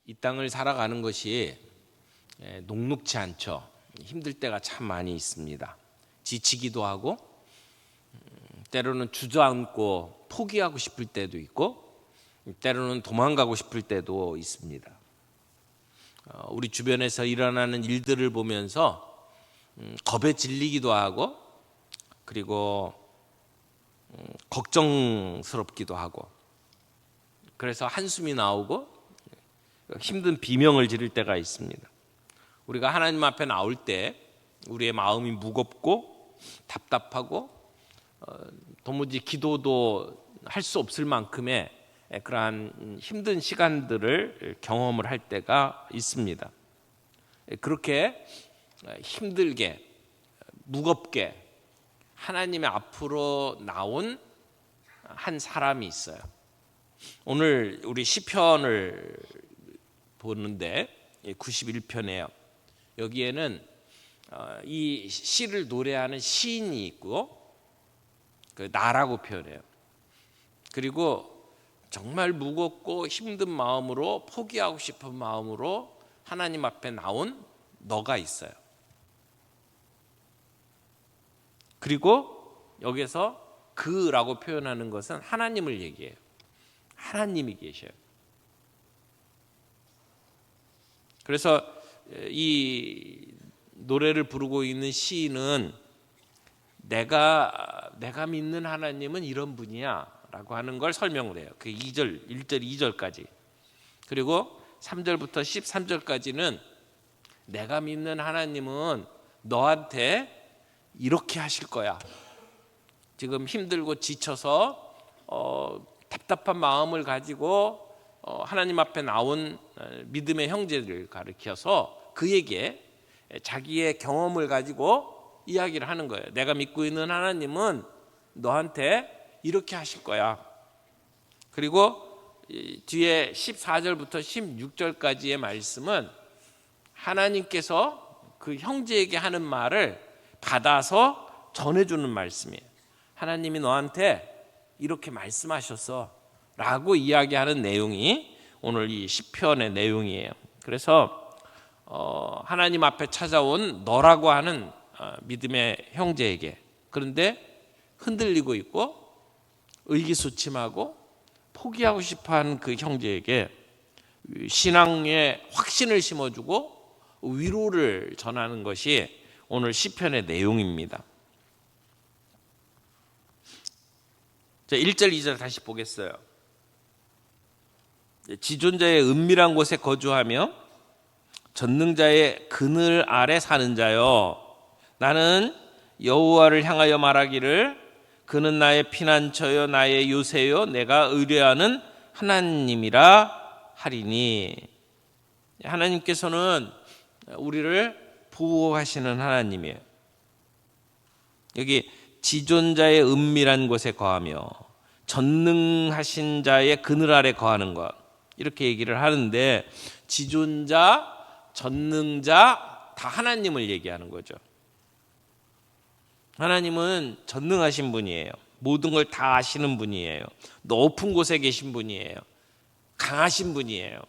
이 땅을 살아가는 것이 녹록지 않죠. 힘들 때가 참 많이 있습니다. 지치기도 하고 때로는 주저앉고 포기하고 싶을 때도 있고 때로는 도망가고 싶을 때도 있습니다. 우리 주변에서 일어나는 일들을 보면서 겁에 질리기도 하고 그리고 걱정스럽기도 하고 그래서 한숨이 나오고 힘든 비명을 지를 때가 있습니다. 우리가 하나님 앞에 나올 때 우리의 마음이 무겁고 답답하고 도무지 기도도 할 수 없을 만큼의 그러한 힘든 시간들을 경험을 할 때가 있습니다. 그렇게 힘들게 무겁게 하나님의 앞으로 나온 한 사람이 있어요. 오늘 우리 시편을 보는데 91편이에요. 여기에는 이 시를 노래하는 시인이 있고 나라고 표현해요. 그리고 정말 무겁고 힘든 마음으로 포기하고 싶은 마음으로 하나님 앞에 나온 너가 있어요. 그리고 여기서 그라고 표현하는 것은 하나님을 얘기해요. 하나님이 계셔요. 그래서 이 노래를 부르고 있는 시인은 내가 믿는 하나님은 이런 분이야 라고 하는 걸 설명을 해요. 그 1절 2절까지. 그리고 3절부터 13절까지는 내가 믿는 하나님은 너한테 이렇게 하실 거야. 지금 힘들고 지쳐서 답답한 마음을 가지고 하나님 앞에 나온 믿음의 형제들을 가리켜서 그에게 자기의 경험을 가지고 이야기를 하는 거예요. 내가 믿고 있는 하나님은 너한테 이렇게 하실 거야. 그리고 뒤에 14절부터 16절까지의 말씀은 하나님께서 그 형제에게 하는 말을 받아서 전해주는 말씀이에요. 하나님이 너한테 이렇게 말씀하셨어 라고 이야기하는 내용이 오늘 이 시편의 내용이에요. 그래서 하나님 앞에 찾아온 너라고 하는 믿음의 형제에게, 그런데 흔들리고 있고 의기소침하고 포기하고 싶어하는 그 형제에게 신앙의 확신을 심어주고 위로를 전하는 것이 오늘 시편의 내용입니다. 자, 1절 2절 다시 보겠어요. 지존자의 은밀한 곳에 거주하며 전능자의 그늘 아래 사는 자여, 나는 여호와를 향하여 말하기를 그는 나의 피난처요 나의 요새요 내가 의뢰하는 하나님이라 하리니. 하나님께서는 우리를 보호하시는 하나님이에요. 여기 지존자의 은밀한 곳에 거하며 전능하신 자의 그늘 아래 거하는 것, 이렇게 얘기를 하는데 지존자, 전능자 다 하나님을 얘기하는 거죠. 하나님은 전능하신 분이에요. 모든 걸 다 아시는 분이에요. 높은 곳에 계신 분이에요. 강하신 분이에요.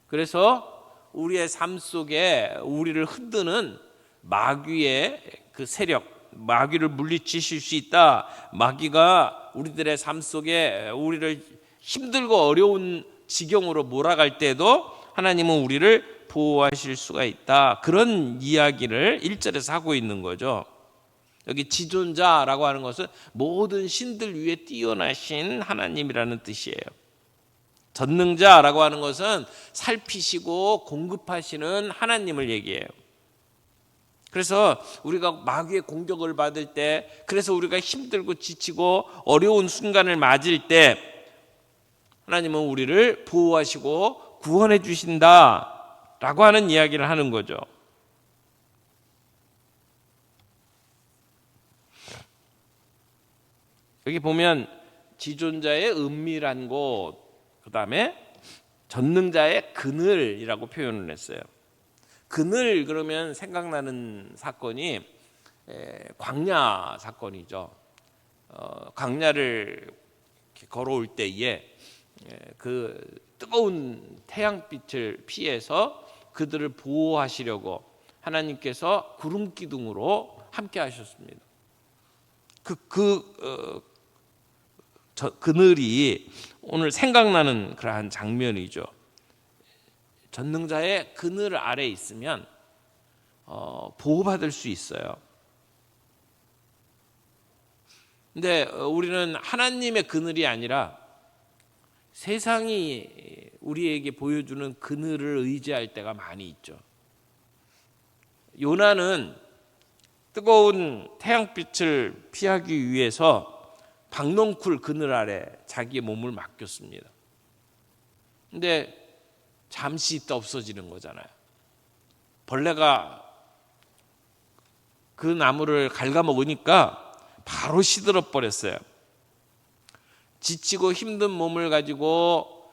그래서 우리의 삶 속에 우리를 흔드는 마귀의 그 세력, 마귀를 물리치실 수 있다. 마귀가 우리들의 삶 속에 우리를 힘들고 어려운 지경으로 몰아갈 때도 하나님은 우리를 보호하실 수가 있다. 그런 이야기를 1절에서 하고 있는 거죠. 여기 지존자라고 하는 것은 모든 신들 위에 뛰어나신 하나님이라는 뜻이에요. 전능자라고 하는 것은 살피시고 공급하시는 하나님을 얘기해요. 그래서 우리가 마귀의 공격을 받을 때, 그래서 우리가 힘들고 지치고 어려운 순간을 맞을 때 하나님은 우리를 보호하시고 구원해 주신다라고 하는 이야기를 하는 거죠. 여기 보면 지존자의 은밀한 곳, 그 다음에 전능자의 그늘이라고 표현을 했어요. 그늘 그러면 생각나는 사건이 광야 사건이죠. 광야를 걸어올 때에 그 뜨거운 태양빛을 피해서 그들을 보호하시려고 하나님께서 구름 기둥으로 함께 하셨습니다. 그늘이 오늘 생각나는 그러한 장면이죠. 전능자의 그늘 아래 있으면 보호받을 수 있어요. 근데 우리는 하나님의 그늘이 아니라 세상이 우리에게 보여주는 그늘을 의지할 때가 많이 있죠. 요나는 뜨거운 태양빛을 피하기 위해서 박넝쿨 그늘 아래 자기의 몸을 맡겼습니다. 근데 잠시 있다 없어지는 거잖아요. 벌레가 그 나무를 갉아먹으니까 바로 시들어 버렸어요. 지치고 힘든 몸을 가지고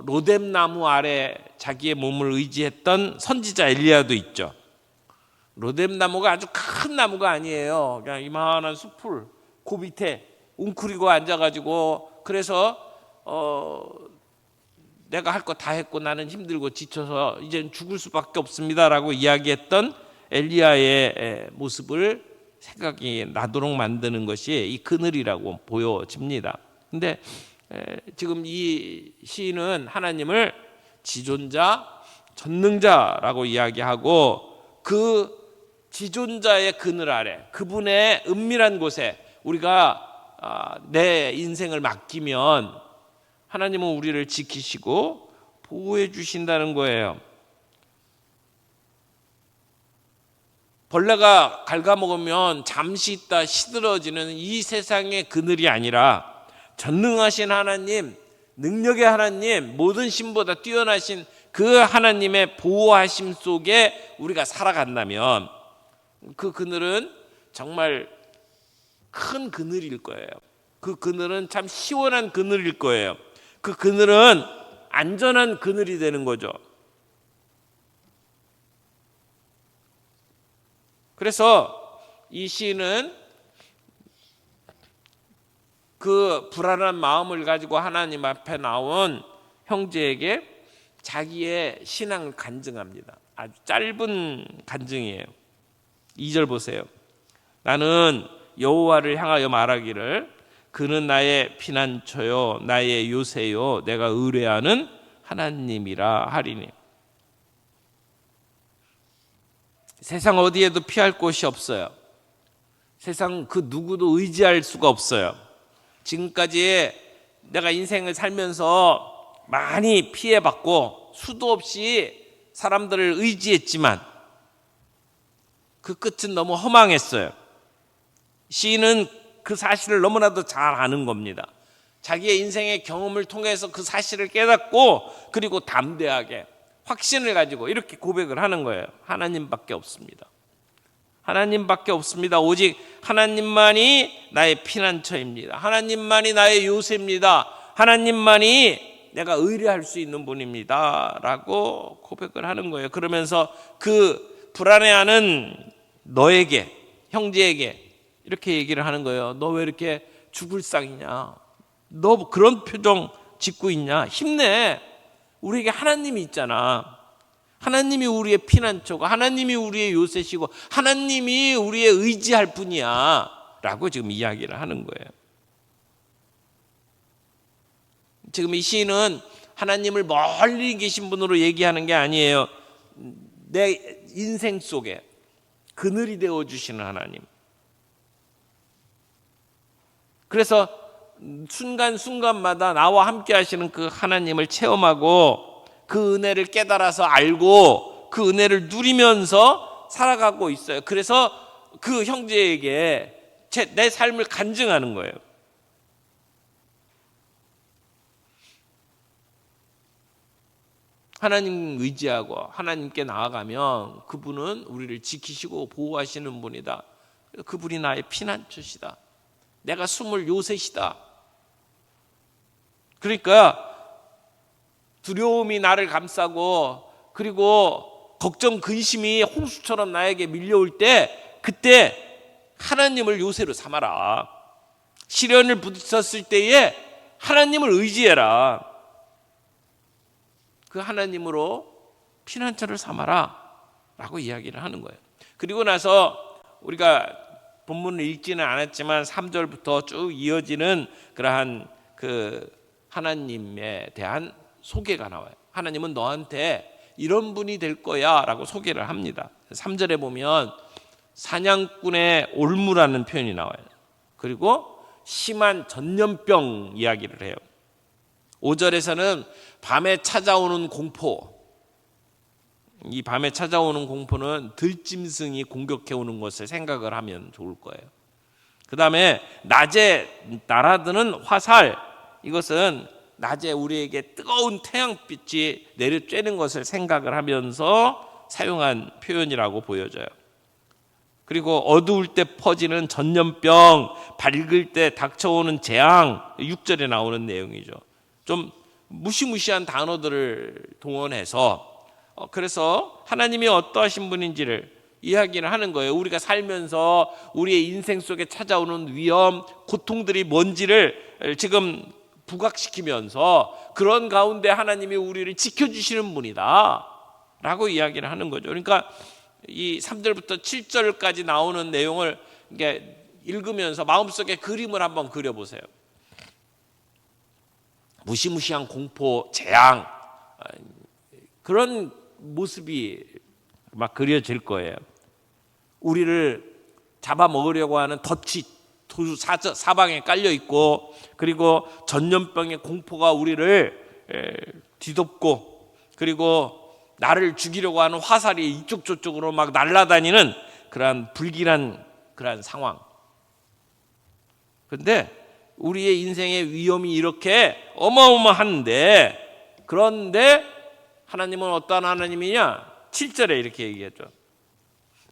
로뎀 나무 아래 자기의 몸을 의지했던 선지자 엘리야도 있죠. 로뎀 나무가 아주 큰 나무가 아니에요. 그냥 이만한 숲을 그 밑에 웅크리고 앉아가지고, 그래서 내가 할 거 다 했고 나는 힘들고 지쳐서 이젠 죽을 수밖에 없습니다라고 이야기했던 엘리야의 모습을 생각이 나도록 만드는 것이 이 그늘이라고 보여집니다. 근데 지금 이 시인은 하나님을 지존자, 전능자라고 이야기하고, 그 지존자의 그늘 아래, 그분의 은밀한 곳에 우리가 내 인생을 맡기면 하나님은 우리를 지키시고 보호해 주신다는 거예요. 벌레가 갉아먹으면 잠시 있다 시들어지는 이 세상의 그늘이 아니라 전능하신 하나님, 능력의 하나님, 모든 신보다 뛰어나신 그 하나님의 보호하심 속에 우리가 살아간다면 그 그늘은 정말 큰 그늘일 거예요. 그 그늘은 참 시원한 그늘일 거예요. 그 그늘은 안전한 그늘이 되는 거죠. 그래서 이 시인은 그 불안한 마음을 가지고 하나님 앞에 나온 형제에게 자기의 신앙을 간증합니다. 아주 짧은 간증이에요. 2절 보세요. 나는 여호와를 향하여 말하기를 그는 나의 피난처요 나의 요새요 내가 의뢰하는 하나님이라 하리니. 세상 어디에도 피할 곳이 없어요. 세상 그 누구도 의지할 수가 없어요. 지금까지 내가 인생을 살면서 많이 피해받고 수도 없이 사람들을 의지했지만 그 끝은 너무 허망했어요. 시인은 그 사실을 너무나도 잘 아는 겁니다. 자기의 인생의 경험을 통해서 그 사실을 깨닫고, 그리고 담대하게 확신을 가지고 이렇게 고백을 하는 거예요. 하나님밖에 없습니다. 하나님밖에 없습니다. 오직 하나님만이 나의 피난처입니다. 하나님만이 나의 요새입니다. 하나님만이 내가 의뢰할 수 있는 분입니다 라고 고백을 하는 거예요. 그러면서 그 불안해하는 너에게, 형제에게 이렇게 얘기를 하는 거예요. 너 왜 이렇게 죽을 상이냐? 너 그런 표정 짓고 있냐? 힘내. 우리에게 하나님이 있잖아. 하나님이 우리의 피난처고 하나님이 우리의 요새시고 하나님이 우리의 의지할 분이야 라고 지금 이야기를 하는 거예요. 지금 이 시인은 하나님을 멀리 계신 분으로 얘기하는 게 아니에요. 내 인생 속에 그늘이 되어주시는 하나님. 그래서 순간순간마다 나와 함께 하시는 그 하나님을 체험하고 그 은혜를 깨달아서 알고 그 은혜를 누리면서 살아가고 있어요. 그래서 그 형제에게 내 삶을 간증하는 거예요. 하나님 의지하고 하나님께 나아가면 그분은 우리를 지키시고 보호하시는 분이다. 그분이 나의 피난처시다. 내가 숨을 요새시다. 그러니까 두려움이 나를 감싸고 그리고 걱정 근심이 홍수처럼 나에게 밀려올 때 그때 하나님을 요새로 삼아라. 시련을 부딪혔을 때에 하나님을 의지해라. 그 하나님으로 피난처를 삼아라 라고 이야기를 하는 거예요. 그리고 나서 우리가 본문을 읽지는 않았지만 3절부터 쭉 이어지는 그러한 그 하나님에 대한 소개가 나와요. 하나님은 너한테 이런 분이 될 거야 라고 소개를 합니다. 3절에 보면 사냥꾼의 올무라는 표현이 나와요. 그리고 심한 전염병 이야기를 해요. 5절에서는 밤에 찾아오는 공포, 이 밤에 찾아오는 공포는 들짐승이 공격해 오는 것을 생각을 하면 좋을 거예요. 그 다음에 낮에 날아드는 화살, 이것은 낮에 우리에게 뜨거운 태양빛이 내려쬐는 것을 생각을 하면서 사용한 표현이라고 보여져요. 그리고 어두울 때 퍼지는 전염병, 밝을 때 닥쳐오는 재앙, 6절에 나오는 내용이죠. 좀 무시무시한 단어들을 동원해서 그래서 하나님이 어떠하신 분인지를 이야기를 하는 거예요. 우리가 살면서 우리의 인생 속에 찾아오는 위험, 고통들이 뭔지를 지금 부각시키면서 그런 가운데 하나님이 우리를 지켜주시는 분이다 라고 이야기를 하는 거죠. 그러니까 이 3절부터 7절까지 나오는 내용을 읽으면서 마음속에 그림을 한번 그려보세요. 무시무시한 공포, 재앙, 그런 모습이 막 그려질 거예요. 우리를 잡아먹으려고 하는 덫이 사방에 깔려 있고, 그리고 전염병의 공포가 우리를 뒤덮고, 그리고 나를 죽이려고 하는 화살이 이쪽 저쪽으로 막 날아다니는 그러한 불길한 그러한 상황. 그런데 우리의 인생의 위험이 이렇게 어마어마한데, 그런데 하나님은 어떠한 하나님이냐? 7절에 이렇게 얘기했죠.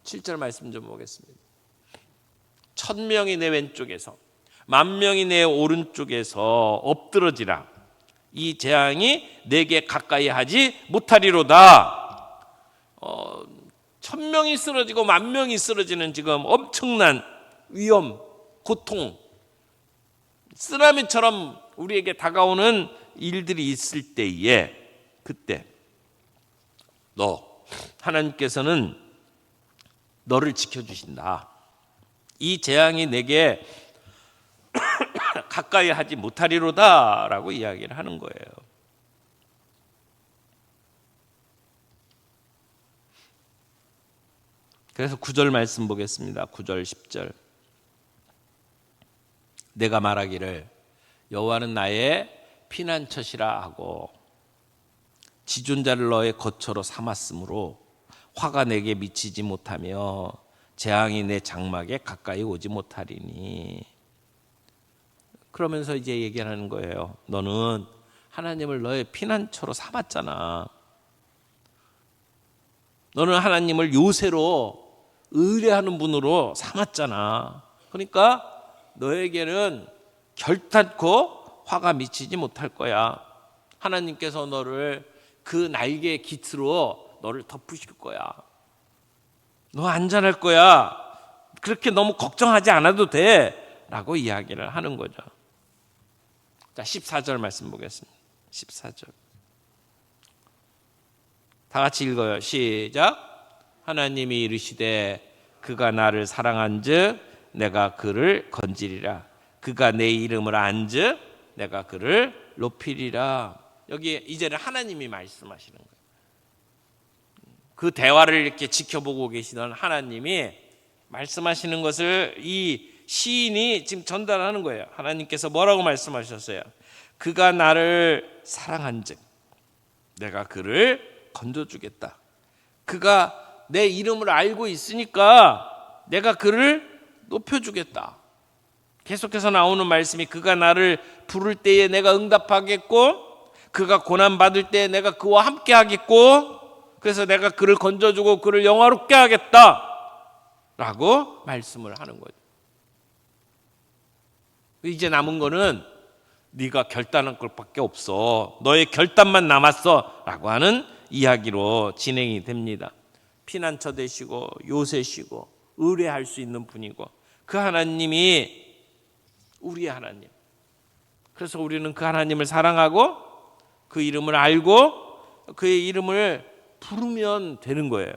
7절 말씀 좀 보겠습니다. 1000명이 내 왼쪽에서 10,000명이 내 오른쪽에서 엎드러지라. 이 재앙이 내게 가까이 하지 못하리로다. 1000명이 쓰러지고 10,000명이 쓰러지는 지금 엄청난 위험, 고통, 쓰나미처럼 우리에게 다가오는 일들이 있을 때에, 그때 하나님께서는 너를 지켜주신다. 이 재앙이 내게 가까이 하지 못하리로다 라고 이야기를 하는 거예요. 그래서 9절 말씀 보겠습니다. 9절 10절. 내가 말하기를 여호와는 나의 피난처시라 하고 지존자를 너의 거처로 삼았으므로 화가 내게 미치지 못하며 재앙이 내 장막에 가까이 오지 못하리니. 그러면서 이제 얘기하는 거예요. 너는 하나님을 너의 피난처로 삼았잖아. 너는 하나님을 요새로 의뢰하는 분으로 삼았잖아. 그러니까 너에게는 결탄코 화가 미치지 못할 거야. 하나님께서 너를 그 날개 깃으로 너를 덮으실 거야. 너 안전할 거야. 그렇게 너무 걱정하지 않아도 돼 라고 이야기를 하는 거죠. 자, 14절 말씀 보겠습니다. 14절 다 같이 읽어요. 시작. 하나님이 이르시되 그가 나를 사랑한즉 내가 그를 건지리라. 그가 내 이름을 안즉 내가 그를 높이리라. 여기 이제는 하나님이 말씀하시는 거예요. 그 대화를 이렇게 지켜보고 계시던 하나님이 말씀하시는 것을 이 시인이 지금 전달하는 거예요. 하나님께서 뭐라고 말씀하셨어요? 그가 나를 사랑한즉 내가 그를 건져주겠다. 그가 내 이름을 알고 있으니까 내가 그를 높여주겠다. 계속해서 나오는 말씀이 그가 나를 부를 때에 내가 응답하겠고, 그가 고난받을 때에 내가 그와 함께 하겠고, 그래서 내가 그를 건져주고 그를 영화롭게 하겠다 라고 말씀을 하는 거죠. 이제 남은 거는 네가 결단할 것밖에 없어. 너의 결단만 남았어 라고 하는 이야기로 진행이 됩니다. 피난처 되시고 요새시고 의뢰할 수 있는 분이고 그 하나님이 우리의 하나님. 그래서 우리는 그 하나님을 사랑하고 그 이름을 알고 그의 이름을 부르면 되는 거예요.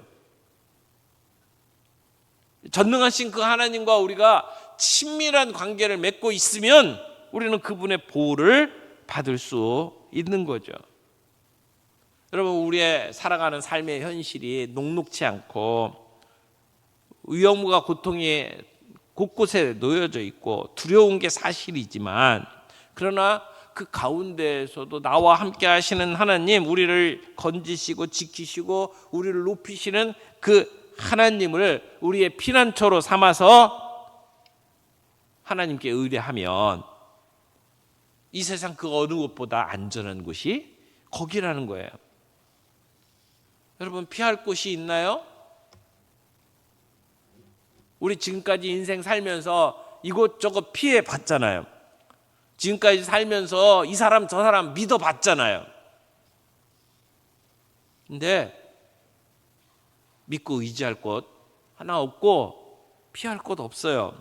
전능하신 그 하나님과 우리가 친밀한 관계를 맺고 있으면 우리는 그분의 보호를 받을 수 있는 거죠. 여러분, 우리의 살아가는 삶의 현실이 녹록치 않고 위험과 고통이 곳곳에 놓여져 있고 두려운 게 사실이지만, 그러나 그 가운데에서도 나와 함께 하시는 하나님, 우리를 건지시고 지키시고 우리를 높이시는 그 하나님을 우리의 피난처로 삼아서 하나님께 의뢰하면 이 세상 그 어느 곳보다 안전한 곳이 거기라는 거예요. 여러분, 피할 곳이 있나요? 우리 지금까지 인생 살면서 이곳저곳 피해 봤잖아요. 지금까지 살면서 이 사람 저 사람 믿어 봤잖아요. 근데 믿고 의지할 곳 하나 없고 피할 곳 없어요.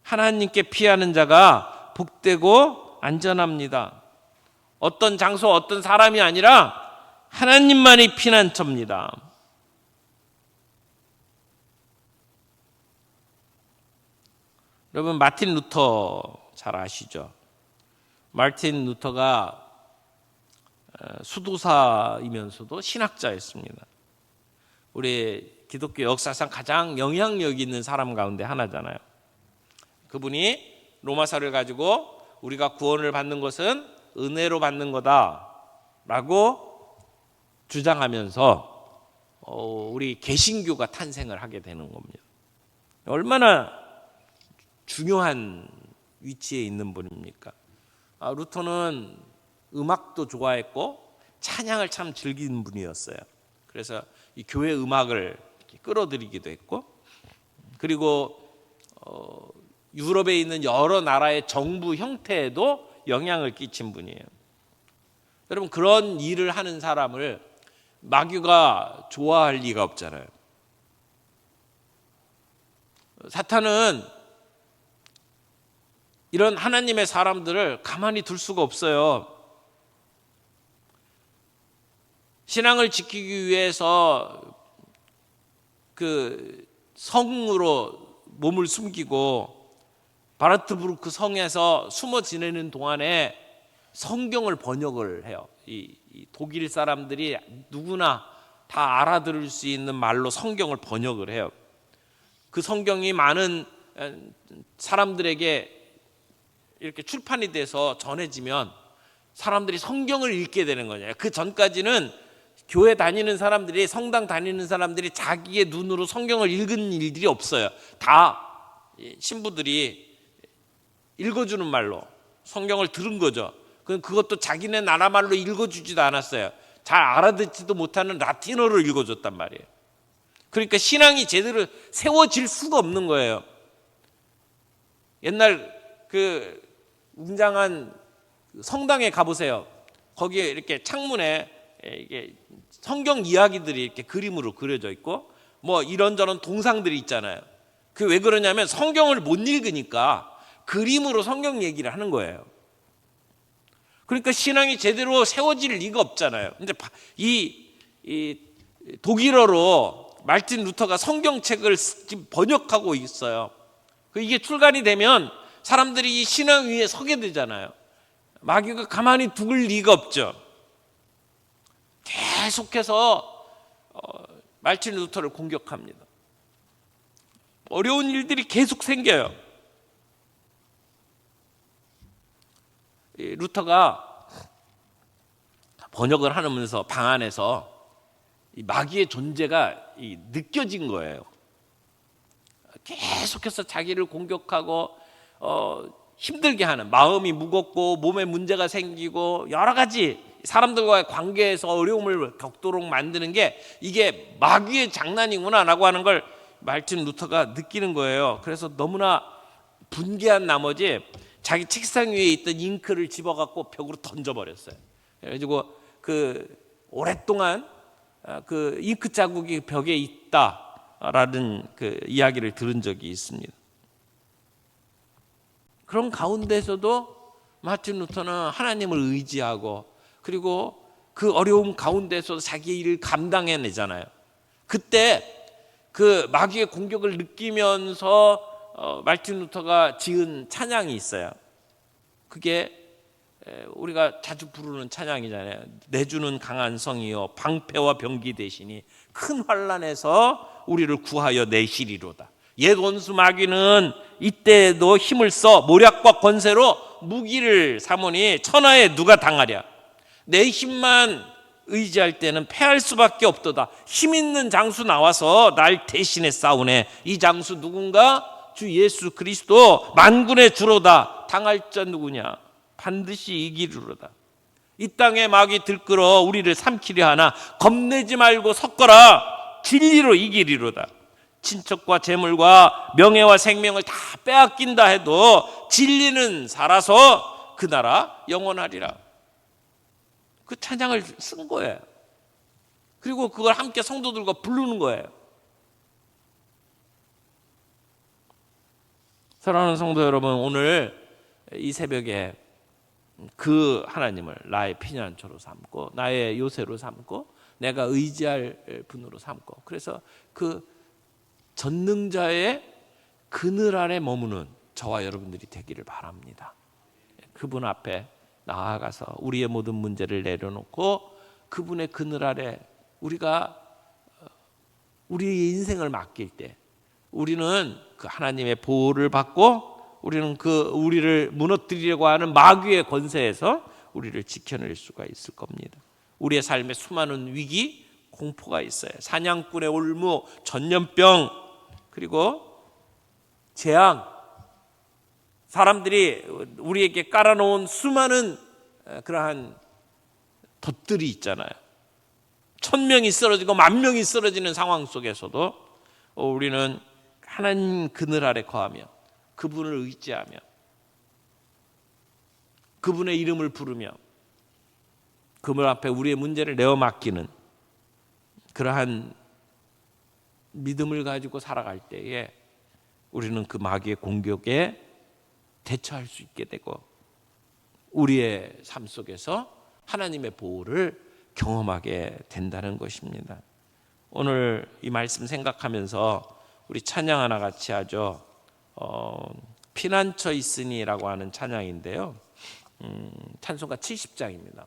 하나님께 피하는 자가 복되고 안전합니다. 어떤 장소, 어떤 사람이 아니라 하나님만이 피난처입니다. 여러분, 마틴 루터 잘 아시죠? 마틴 루터가 수도사이면서도 신학자였습니다. 우리 기독교 역사상 가장 영향력 있는 사람 가운데 하나잖아요. 그분이 로마서를 가지고 우리가 구원을 받는 것은 은혜로 받는 거다라고 주장하면서 우리 개신교가 탄생을 하게 되는 겁니다. 얼마나 중요한 위치에 있는 분입니까? 루터는 음악도 좋아했고 찬양을 참 즐기는 분이었어요. 그래서 이 교회 음악을 끌어들이기도 했고, 그리고 유럽에 있는 여러 나라의 정부 형태에도 영향을 끼친 분이에요. 여러분, 그런 일을 하는 사람을 마귀가 좋아할 리가 없잖아요. 사탄은 이런 하나님의 사람들을 가만히 둘 수가 없어요. 신앙을 지키기 위해서 그 성으로 몸을 숨기고 바르트부르크 성에서 숨어 지내는 동안에 성경을 번역을 해요. 이 독일 사람들이 누구나 다 알아들을 수 있는 말로 성경을 번역을 해요. 그 성경이 많은 사람들에게 이렇게 출판이 돼서 전해지면 사람들이 성경을 읽게 되는 거예요. 그 전까지는 교회 다니는 사람들이, 성당 다니는 사람들이 자기의 눈으로 성경을 읽은 일들이 없어요. 다 신부들이 읽어주는 말로 성경을 들은 거죠. 그것도 자기네 나라 말로 읽어주지도 않았어요. 잘 알아듣지도 못하는 라틴어로 읽어줬단 말이에요. 그러니까 신앙이 제대로 세워질 수가 없는 거예요. 옛날 그 웅장한 성당에 가보세요. 거기에 이렇게 창문에 이게 성경 이야기들이 이렇게 그림으로 그려져 있고 뭐 이런저런 동상들이 있잖아요. 그 왜 그러냐면 성경을 못 읽으니까 그림으로 성경 얘기를 하는 거예요. 그러니까 신앙이 제대로 세워질 리가 없잖아요. 근데 이 독일어로 마틴 루터가 성경책을 지금 번역하고 있어요. 이게 출간이 되면 사람들이 이 신앙 위에 서게 되잖아요. 마귀가 가만히 둘 리가 없죠. 계속해서 마틴 루터를 공격합니다. 어려운 일들이 계속 생겨요. 루터가 번역을 하면서 방 안에서 이 마귀의 존재가 느껴진 거예요. 계속해서 자기를 공격하고 힘들게 하는, 마음이 무겁고 몸에 문제가 생기고 여러 가지 사람들과의 관계에서 어려움을 겪도록 만드는 게 이게 마귀의 장난이구나라고 하는 걸 마틴 루터가 느끼는 거예요. 그래서 너무나 분개한 나머지 자기 책상 위에 있던 잉크를 집어갖고 벽으로 던져버렸어요. 그래가지고 그 오랫동안 그 잉크 자국이 벽에 있다라는 그 이야기를 들은 적이 있습니다. 그런 가운데서도 마틴 루터는 하나님을 의지하고, 그리고 그 어려움 가운데서 자기 일을 감당해내잖아요. 그때 그 마귀의 공격을 느끼면서 말틴 루터가 지은 찬양이 있어요. 그게 우리가 자주 부르는 찬양이잖아요. 내주는 강한 성이여 방패와 병기 되시니 큰 환난에서 우리를 구하여 내시리로다. 옛 원수 마귀는 이때에도 힘을 써 모략과 권세로 무기를 삼으니 천하에 누가 당하랴. 내 힘만 의지할 때는 패할 수밖에 없도다. 힘 있는 장수 나와서 날 대신에 싸우네. 이 장수 누군가? 주 예수 그리스도 만군의 주로다. 당할 자 누구냐? 반드시 이기리로다. 이 땅에 마귀 들끓어 우리를 삼키려 하나 겁내지 말고 섰거라. 진리로 이기리로다. 친척과 재물과 명예와 생명을 다 빼앗긴다 해도 진리는 살아서 그 나라 영원하리라. 그 찬양을 쓴 거예요. 그리고 그걸 함께 성도들과 부르는 거예요. 사랑하는 성도 여러분, 오늘 이 새벽에 그 하나님을 나의 피난처로 삼고 나의 요새로 삼고 내가 의지할 분으로 삼고, 그래서 그 전능자의 그늘 아래 머무는 저와 여러분들이 되기를 바랍니다. 그분 앞에 나아가서 우리의 모든 문제를 내려놓고 그분의 그늘 아래 우리가 우리의 인생을 맡길 때 우리는 그 하나님의 보호를 받고 우리는 그 우리를 무너뜨리려고 하는 마귀의 권세에서 우리를 지켜낼 수가 있을 겁니다. 우리의 삶에 수많은 위기, 공포가 있어요. 사냥꾼의 올무, 전염병, 그리고 재앙, 사람들이 우리에게 깔아놓은 수많은 그러한 덫들이 있잖아요. 1000명이 쓰러지고 10,000명이 쓰러지는 상황 속에서도 우리는 하나님 그늘 아래 거하며 그분을 의지하며 그분의 이름을 부르며 그분 앞에 우리의 문제를 내어 맡기는 그러한 믿음을 가지고 살아갈 때에 우리는 그 마귀의 공격에 대처할 수 있게 되고 우리의 삶 속에서 하나님의 보호를 경험하게 된다는 것입니다. 오늘 이 말씀 생각하면서 우리 찬양 하나 같이 하죠. 피난처 있으니라고 하는 찬양인데요. 찬송가 70장입니다.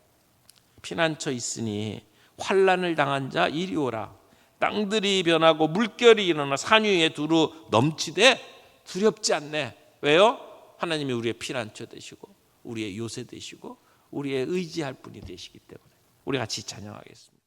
피난처 있으니 환난을 당한 자 이리 오라. 땅들이 변하고 물결이 일어나 산 위에 두루 넘치되 두렵지 않네. 왜요? 하나님이 우리의 피난처 되시고 우리의 요새 되시고 우리의 의지할 분이 되시기 때문에. 우리 같이 찬양하겠습니다.